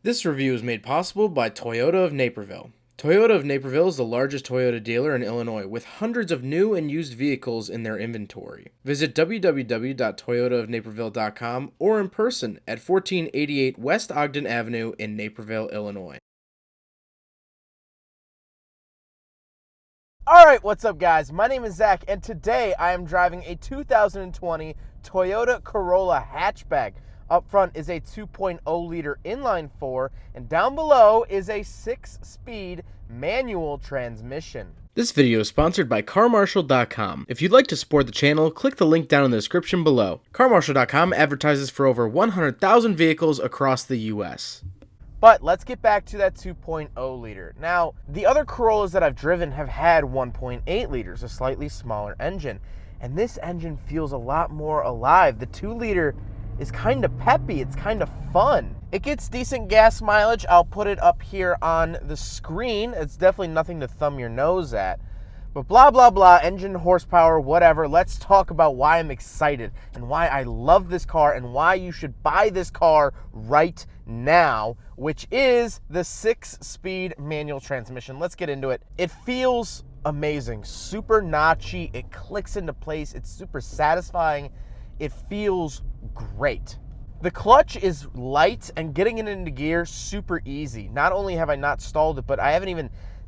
This review is made possible by Toyota of Naperville. Toyota of Naperville is the largest Toyota dealer in Illinois with hundreds of new and used vehicles in their inventory. Visit www.toyotaofnaperville.com or in person at 1488 West Ogden Avenue in Naperville, Illinois. Alright, what's up guys? My name is Zach and today I am driving a 2020 Toyota Corolla Hatchback. Up front is a 2.0 liter inline 4 and down below is a 6-speed manual transmission. This video is sponsored by CarMarshal.com. If you'd like to support the channel, click the link down in the description below. CarMarshal.com advertises for over 100,000 vehicles across the US. But let's get back to that 2.0 liter. Now, the other Corollas that I've driven have had 1.8 liters, a slightly smaller engine. And this engine feels a lot more alive. The 2 liter is kind of peppy, it's kind of fun. It gets decent gas mileage. I'll put it up here on the screen. It's definitely nothing to thumb your nose at. But blah, blah, blah, engine horsepower, whatever. Let's talk about why I'm excited and why I love this car and why you should buy this car right now, which is the 6-speed manual transmission. Let's get into it. It feels amazing, super notchy. It clicks into place. It's super satisfying. It feels great. The clutch is light and getting it into gear super easy. Not only have I not stalled it, but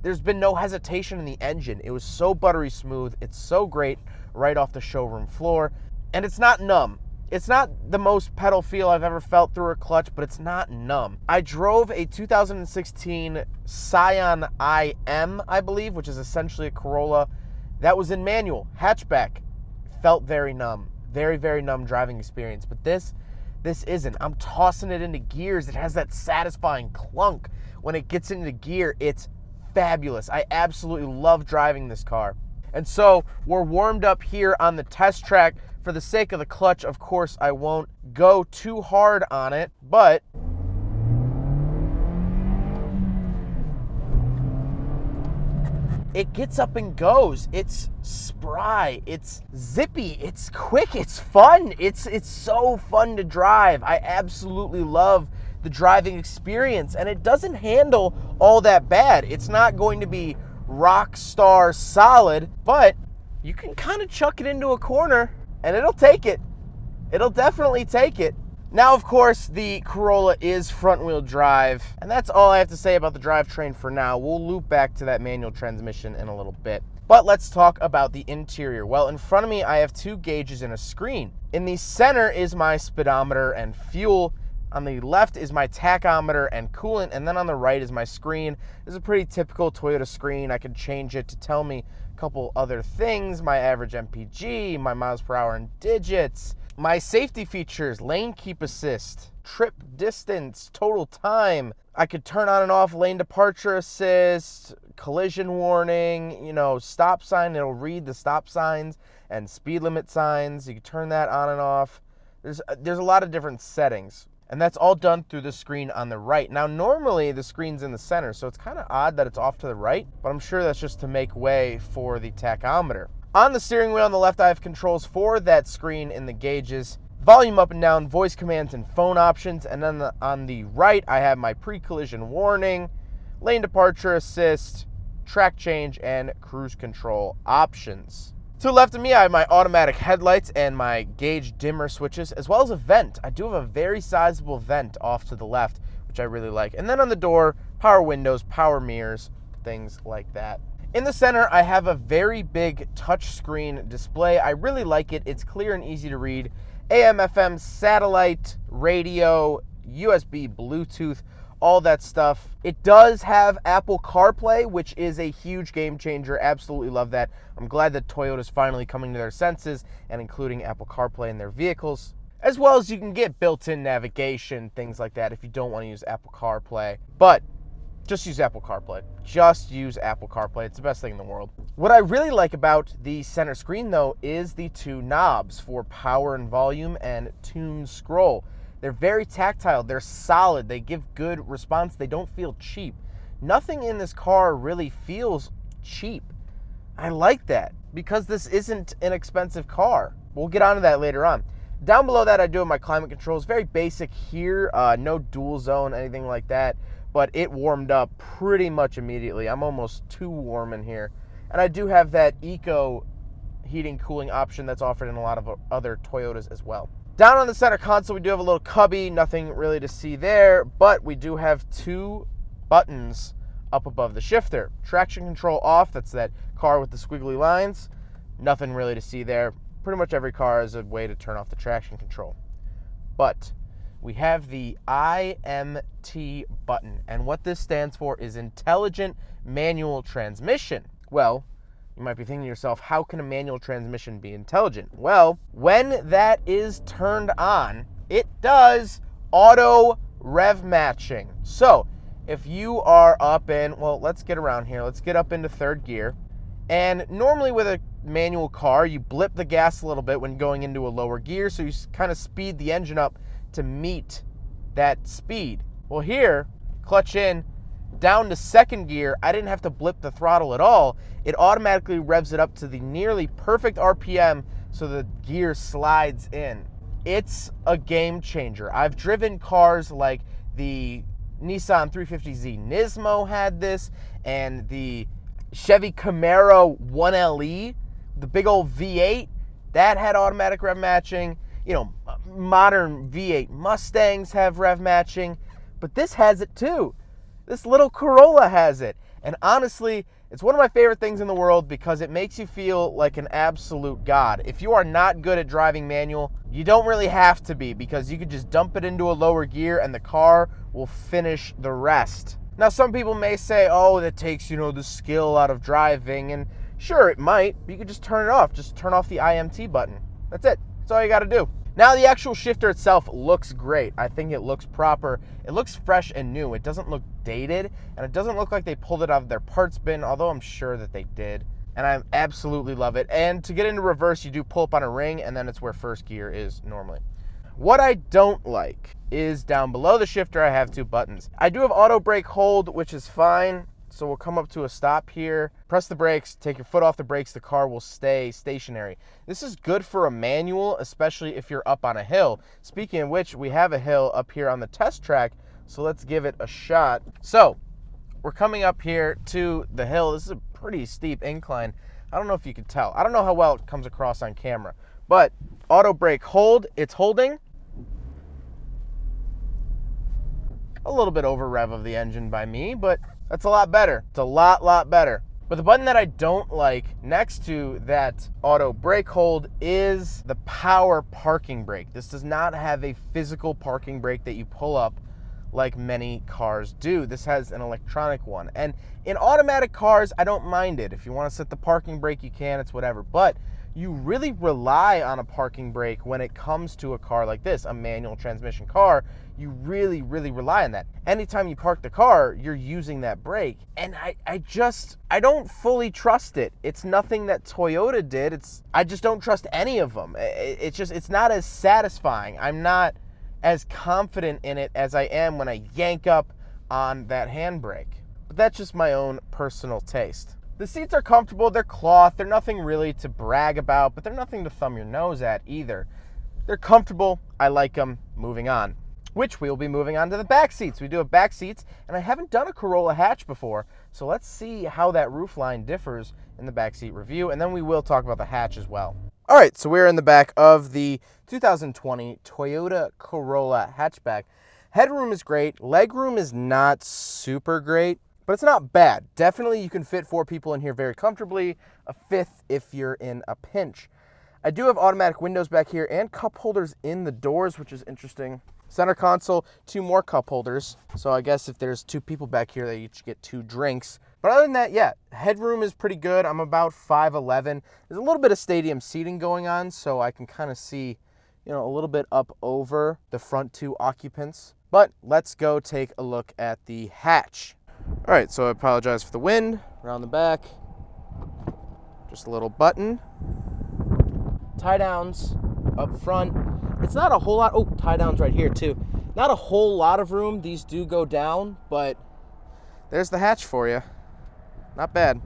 there's been no hesitation in the engine. It was so buttery smooth. It's so great right off the showroom floor. And it's not numb. It's not the most pedal feel I've ever felt through a clutch, but it's not numb. I drove a 2016 Scion IM, I believe, which is essentially a Corolla that was in manual, hatchback. Felt very numb. Very, very numb driving experience. But this isn't. I'm tossing it into gears. It has that satisfying clunk. When it gets into gear, it's fabulous. I absolutely love driving this car. And so we're warmed up here on the test track. For the sake of the clutch, of course, I won't go too hard on it, but it gets up and goes. It's spry, it's zippy, it's quick, it's fun. It's so fun to drive. I absolutely love the driving experience, and it doesn't handle all that bad. It's not going to be rock star solid, but you can kind of chuck it into a corner and it'll take it. It'll definitely take it. Now, of course, the Corolla is front-wheel drive, and that's all I have to say about the drivetrain for now. We'll loop back to that manual transmission in a little bit. But let's talk about the interior. Well, in front of me, I have 2 gauges and a screen. In the center is my speedometer and fuel. On the left is my tachometer and coolant, and then on the right is my screen. This is a pretty typical Toyota screen. I can change it to tell me a couple other things, my average MPG, my miles per hour in digits, my safety features, lane keep assist, trip distance, total time. I could turn on and off lane departure assist, collision warning, stop sign. It'll read the stop signs and speed limit signs. You can turn that on and off. There's a lot of different settings. And that's all done through the screen on the right. Now, normally the screen's in the center, so it's kind of odd that it's off to the right, but I'm sure that's just to make way for the tachometer. On the steering wheel on the left, I have controls for that screen in the gauges, volume up and down, voice commands, and phone options. And then on the right, I have my pre-collision warning, lane departure assist, track change, and cruise control options. To the left of me, I have my automatic headlights and my gauge dimmer switches, as well as a vent. I do have a very sizable vent off to the left, which I really like. And then on the door, power windows, power mirrors, things like that. In the center, I have a very big touchscreen display. I really like it. It's clear and easy to read. AM, FM, satellite, radio, USB, Bluetooth, all that stuff. It does have Apple CarPlay, which is a huge game changer. Absolutely love that. I'm glad that Toyota's finally coming to their senses and including Apple CarPlay in their vehicles. As well as you can get built-in navigation, things like that if you don't want to use Apple CarPlay. But just use Apple CarPlay. Just use Apple CarPlay. It's the best thing in the world. What I really like about the center screen, though, is the 2 knobs for power and volume and tune scroll. They're very tactile. They're solid. They give good response. They don't feel cheap. Nothing in this car really feels cheap. I like that because this isn't an expensive car. We'll get onto that later on. Down below that, I do have my climate controls. Very basic here, no dual zone, anything like that, but it warmed up pretty much immediately. I'm almost too warm in here. And I do have that eco heating cooling option that's offered in a lot of other Toyotas as well. Down on the center console, we do have a little cubby, nothing really to see there, but we do have 2 buttons up above the shifter. Traction control off, that's that car with the squiggly lines. Nothing really to see there. Pretty much every car has a way to turn off the traction control. But we have the IMT button, and what this stands for is Intelligent Manual Transmission. Well, you might be thinking to yourself, how can a manual transmission be intelligent? Well, when that is turned on, it does auto rev matching. So if you are up in, well, let's get around here. Let's get up into 3rd gear. And normally with a manual car, you blip the gas a little bit when going into a lower gear, so you kind of speed the engine up to meet that speed. Well, here, clutch in, down to 2nd gear, I didn't have to blip the throttle at all. It automatically revs it up to the nearly perfect RPM, so the gear slides in. It's a game changer. I've driven cars like the Nissan 350Z Nismo had this, and the Chevy Camaro 1LE, the big old V8, that had automatic rev matching. You know, modern V8 Mustangs have rev matching, but this has it too. This little Corolla has it. And honestly, it's one of my favorite things in the world because it makes you feel like an absolute god. If you are not good at driving manual, you don't really have to be, because you could just dump it into a lower gear and the car will finish the rest. Now, some people may say, oh, that takes, the skill out of driving, and sure, it might, but you could just turn it off. Just turn off the IMT button. That's it. That's all you got to do. Now, the actual shifter itself looks great. I think it looks proper. It looks fresh and new. It doesn't look dated, and it doesn't look like they pulled it out of their parts bin, although I'm sure that they did. And I absolutely love it. And to get into reverse, you do pull up on a ring, and then it's where 1st gear is normally. What I don't like is down below the shifter, I have 2 buttons. I do have auto brake hold, which is fine. So we'll come up to a stop here, press the brakes, take your foot off the brakes, the car will stay stationary. This is good for a manual, especially if you're up on a hill. Speaking of which, we have a hill up here on the test track, so let's give it a shot. So we're coming up here to the hill. This is a pretty steep incline. I don't know if you can tell. I don't know how well it comes across on camera, but auto brake hold, it's holding. A little bit over rev of the engine by me, but that's a lot better. It's a lot better. But the button that I don't like next to that auto brake hold is the power parking brake. This does not have a physical parking brake that you pull up like many cars do. This has an electronic one. And in automatic cars, I don't mind it. If you want to set the parking brake, you can, it's whatever. But you really rely on a parking brake when it comes to a car like this, a manual transmission car. You really rely on that. Anytime you park the car, you're using that brake. And I don't fully trust it. It's nothing that Toyota did. I just don't trust any of them. It's not as satisfying. I'm not as confident in it as I am when I yank up on that handbrake. But that's just my own personal taste. The seats are comfortable, they're cloth, they're nothing really to brag about, but they're nothing to thumb your nose at either. They're comfortable, I like them. Moving on, which we will be moving on to the back seats. We do have back seats, and I haven't done a Corolla hatch before, so let's see how that roofline differs in the back seat review, and then we will talk about the hatch as well. All right, so we're in the back of the 2020 Toyota Corolla Hatchback. Headroom is great, legroom is not super great, but it's not bad. Definitely you can fit 4 people in here very comfortably, a 5th if you're in a pinch. I do have automatic windows back here and cup holders in the doors, which is interesting. Center console, 2 more cup holders. So I guess if there's 2 people back here, they each get 2 drinks. But other than that, yeah, headroom is pretty good. I'm about 5'11". There's a little bit of stadium seating going on, so I can kind of see, a little bit up over the front 2 occupants. But let's go take a look at the hatch. All right, so I apologize for the wind. Around the back, just a little button. Tie downs up front. It's not a whole lot. Oh, tie downs right here too. Not a whole lot of room. These do go down, but there's the hatch for you. Not bad.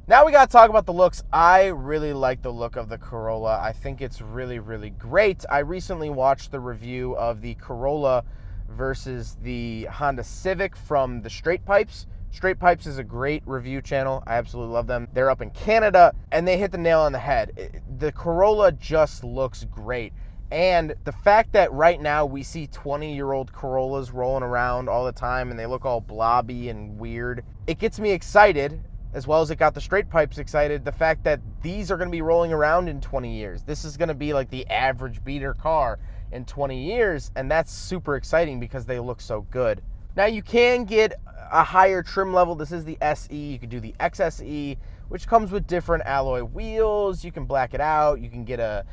Now we got to talk about the looks. I really like the look of the Corolla. I think it's really, really great. I recently watched the review of the Corolla versus the Honda Civic from the Straight Pipes. Straight Pipes is a great review channel. I absolutely love them. They're up in Canada, and they hit the nail on the head. The Corolla just looks great. And the fact that right now we see 20-year-old Corollas rolling around all the time, and they look all blobby and weird, it gets me excited, as well as it got the Straight Pipes excited, the fact that these are going to be rolling around in 20 years. This is going to be like the average beater car in 20 years, and that's super exciting because they look so good. Now, you can get a higher trim level. This is the SE. You could do the XSE, which comes with different alloy wheels. You can black it out. You can get a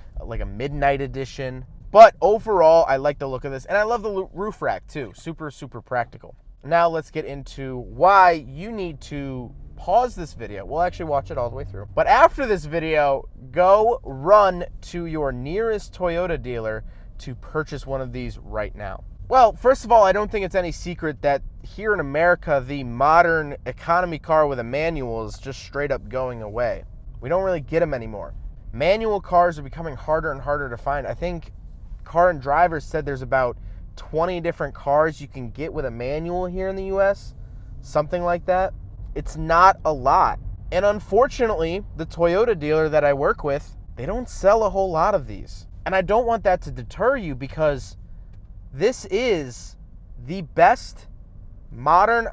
midnight edition. But overall, I like the look of this, and I love the roof rack too. Super, super practical. Now let's get into why you need to pause this video. We'll actually watch it all the way through. But after this video, go run to your nearest Toyota dealer to purchase one of these right now. Well, first of all, I don't think it's any secret that here in America, the modern economy car with a manual is just straight up going away. We don't really get them anymore. Manual cars are becoming harder and harder to find. I think Car and Driver said there's about 20 different cars you can get with a manual here in the US, something like that. It's not a lot. And unfortunately, the Toyota dealer that I work with, they don't sell a whole lot of these. And I don't want that to deter you, because this is the best modern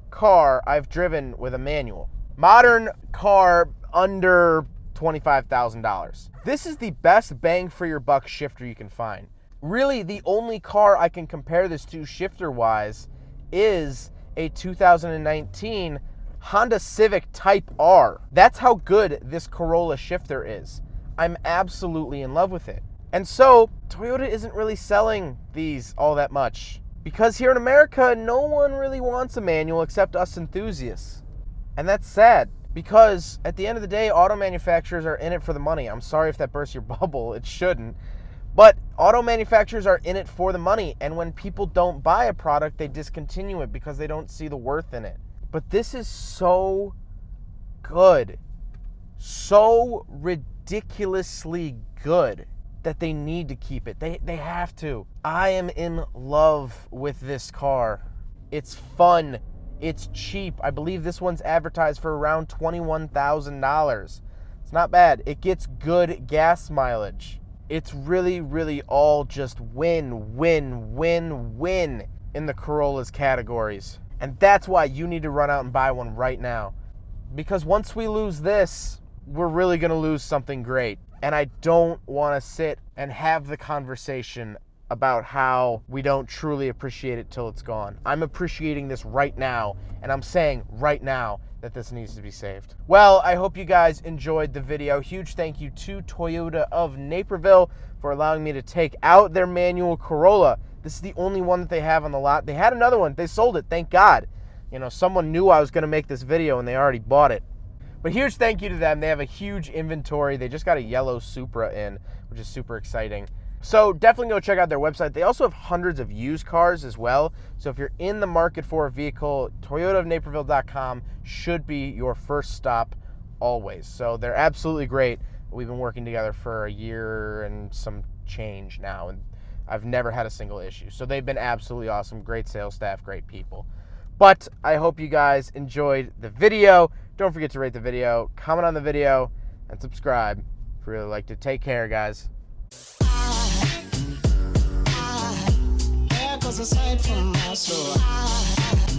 car I've driven with a manual. Modern car under $25,000. This is the best bang for your buck shifter you can find. Really, the only car I can compare this to shifter-wise is a 2019 Honda Civic Type R. That's how good this Corolla shifter is. I'm absolutely in love with it. And so, Toyota isn't really selling these all that much, because here in America, no one really wants a manual except us enthusiasts. And that's sad, because at the end of the day, auto manufacturers are in it for the money. I'm sorry if that bursts your bubble. It shouldn't. But auto manufacturers are in it for the money. And when people don't buy a product, they discontinue it because they don't see the worth in it. But this is so good. So ridiculously good that they need to keep it. They have to. I am in love with this car. It's fun. It's cheap. I believe this one's advertised for around $21,000. It's not bad. It gets good gas mileage. It's really, really all just win, win, win, win in the Corolla's categories. And that's why you need to run out and buy one right now. Because once we lose this, we're really going to lose something great. And I don't want to sit and have the conversation about how we don't truly appreciate it till it's gone. I'm appreciating this right now, and I'm saying right now that this needs to be saved. Well, I hope you guys enjoyed the video. Huge thank you to Toyota of Naperville for allowing me to take out their manual Corolla. This is the only one that they have on the lot. They had another one. They sold it, thank God. You know, someone knew I was going to make this video, and they already bought it. But huge thank you to them. They have a huge inventory. They just got a yellow Supra in, which is super exciting. So definitely go check out their website. They also have hundreds of used cars as well. So if you're in the market for a vehicle, toyotaofnaperville.com should be your first stop always. So they're absolutely great. We've been working together for a year and some change now, and I've never had a single issue. So they've been absolutely awesome. Great sales staff, great people. But I hope you guys enjoyed the video. Don't forget to rate the video, comment on the video, and subscribe if you really liked it. Take care, guys. Aside from my soul.